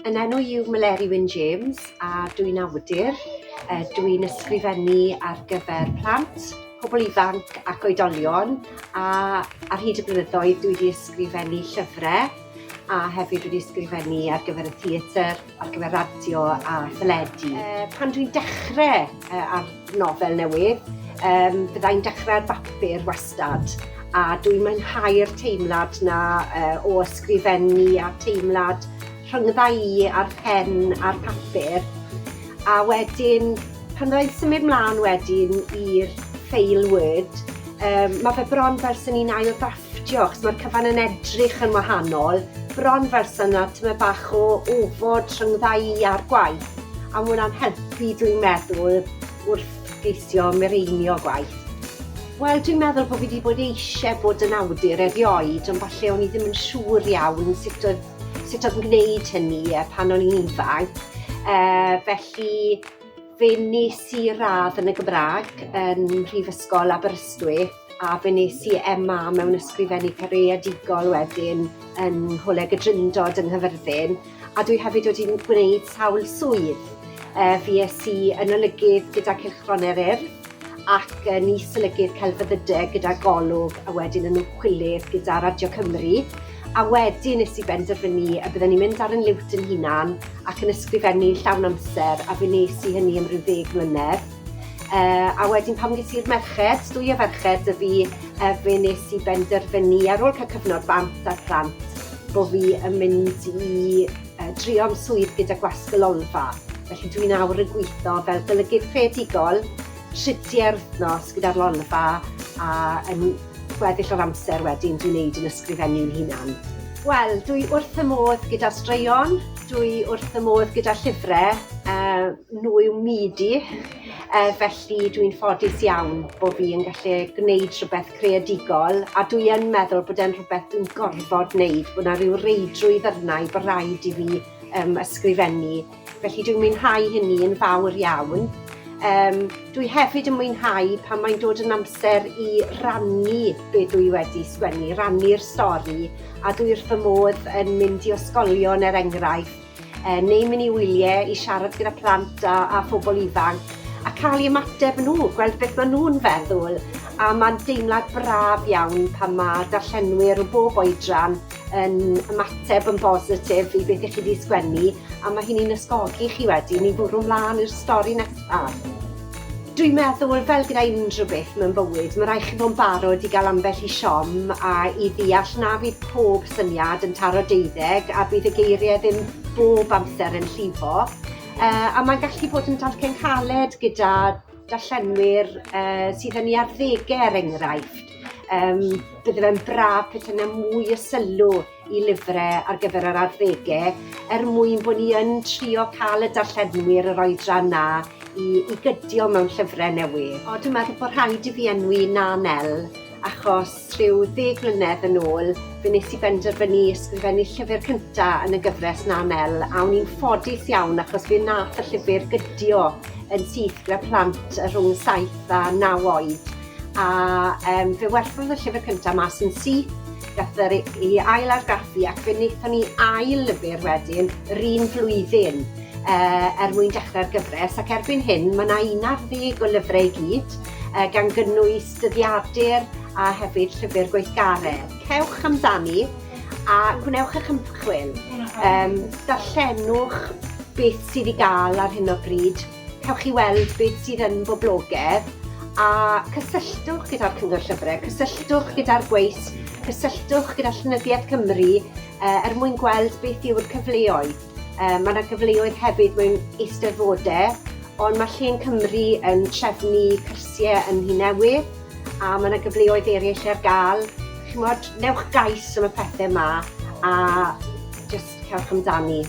Yn enw yw Meleri Wyn James a dwi'n awdur. Dwi'n ysgrifennu ar gyfer plant, pobl ifanc ac oedolion, a ar hyd y blynyddoedd dwi wedi ysgrifennu llyfrau a hefyd wedi ysgrifennu ar gyfer y theatr, ar gyfer radio a theledu. Pan dwi'n dechrau ar nofel newydd, byddai'n dechrau ar bapur wastad, a dwi'n mwynhau'r teimlad na o ysgrifennu a teimlad rhyngdda i ar pen a'r papur. A wedyn, pan dwi'n symud mlaen wedyn i'r ffeil Word, mae fe bron fel sy'n ni'n ail drafftio, achos mae'r cyfan yn edrych yn wahanol, bron fel sy'n yna tyma bach o ofod rhyngdda i ar gwaith. A mae hwnna'n helpu, dwi'n meddwl, wrth geisio mireinio gwaith. Wel, dwi'n meddwl bod fi wedi bod eisiau bod yn awdur erioed, ond falle o'n i ddim yn siŵr iawn sut oedd yn gwneud hynny pan o'n i'n ifanc. Felly, fe nes i radd yn y Gymraeg yn Mhrifysgol Aberystwyth, a fe nes i MA mewn ysgrifennu creadigol wedyn yn Coleg y Drindod yng Nghaerfyrddin, a dwi hefyd wedi gwneud sawl swydd. Fues i yn olygydd gyda Cylchgron Eryr, ac yn is-olygydd celfyddydau gyda Golwg, a wedyn yn ymchwilydd gyda Radio Cymru. A wedyn nes i benderfynu y byddwn i'n mynd ar yn liwt yn hunan ac yn ysgrifennu llawn amser, a fe nes i hynny am ryw 10 mlynedd. A wedyn pam ges i'r merched, 2 ferched y fi, fe nes i benderfynu ar ôl cael cyfnod bant a'r plant bod fi yn mynd i drio am swydd gyda gwasg y lolfa. Felly dwi'n nawr yn gweithio fel golygydd creadigol, 30 wythnos gyda'r lolfa, a yn gweddill o'r amser wedyn dwi'n neud yn ysgrifennu'n hunan. Wel, dwi wrth y modd gyda straeon, dwi wrth y modd gyda llyfrau, nwy midi, felly dwi'n ffodus iawn bod fi yn gallu gwneud rhywbeth creadigol, a dwi yn meddwl bod e'n rhywbeth dwi'n gorfod wneud, bod yna ryw reidrwydd arna i bod rhaid i fi ysgrifennu. Felly dwi'n mwynhau hynny yn fawr iawn. Dwi hefyd yn mwynhau pan mae'n dod yn amser i rannu beth dwi wedi sgwennu, rannu'r stori, a dwi wrth fy modd yn mynd i ysgolion enghraifft, neu mynd i wyliau i siarad gyda plant a phobl ifanc, a cael eu ymateb nhw, gweld beth maen nhw'n feddwl, a mae'n deimlad braf iawn pan mae darllenwyr o bob oedran yn ymateb yn bositif i beth ych chi wedi sgwennu, a mae hynny'n ysgogi chi wedyn i bwrw mlaen i'r stori nesaf. Dwi'n meddwl, fel gyda unrhyw beth mewn bywyd, mae rhaid chi fod yn barod i gael ambell i siom a i ddeall na fydd pob syniad yn taro deuddeg a bydd y geiriau ddim bob amser yn llifo. A mae'n gallu bod yn dalcen caled gyda darllenwyr sydd yn ei arddegau enghraifft. Bydde fe'n braf petai yna mwy o sylw i lyfrau ar gyfer yr arddegau, mwyn bod ni yn trio cael y darllenwyr yr oedran na i gydio mewn llyfrau newydd. Dwi'n meddwl bod rhaid i fi enwi Nanel, achos rhyw 10 mlynedd yn ôl, fe nes i benderfynu ysgrifennu llyfr cyntaf yn y gyfres Nanel, a o'n i'n ffodus iawn achos fe nath y llyfr gydio yn syth gyda plant rhwng 7 a 9 oed. A fe werthodd y llyfr cyntaf mas yn syth, gath i ail argraffu, ac fe wnaethon ni ail lyfr wedyn yr un flwyddyn mwyn dechrau'r gyfres, ac erbyn hyn mae yna 11 o lyfrau i gyd, gan gynnwys dyddiadur a hefyd llyfr gweithgaredd. Cewch amdani a gwnewch eich ymchwil. Darllenwch beth sydd i gael ar hyn o bryd, cewch i weld beth sydd yn boblogaidd, a cysylltwch gyda'r Cyngor Llyfrau, cysylltwch gyda'r gweis, cysylltwch gyda Llenyddiaeth Cymru mwyn gweld beth yw'r cyfleoedd. Mae yna gyfleoedd hefyd mewn eisteddfodau, ond mae Llen Cymru yn trefnu cyrsiau yn Nhŷnewydd, a mae yna gyfleoedd eraill ar gael. Newch gais am y pethau yma, a jyst cewch amdani.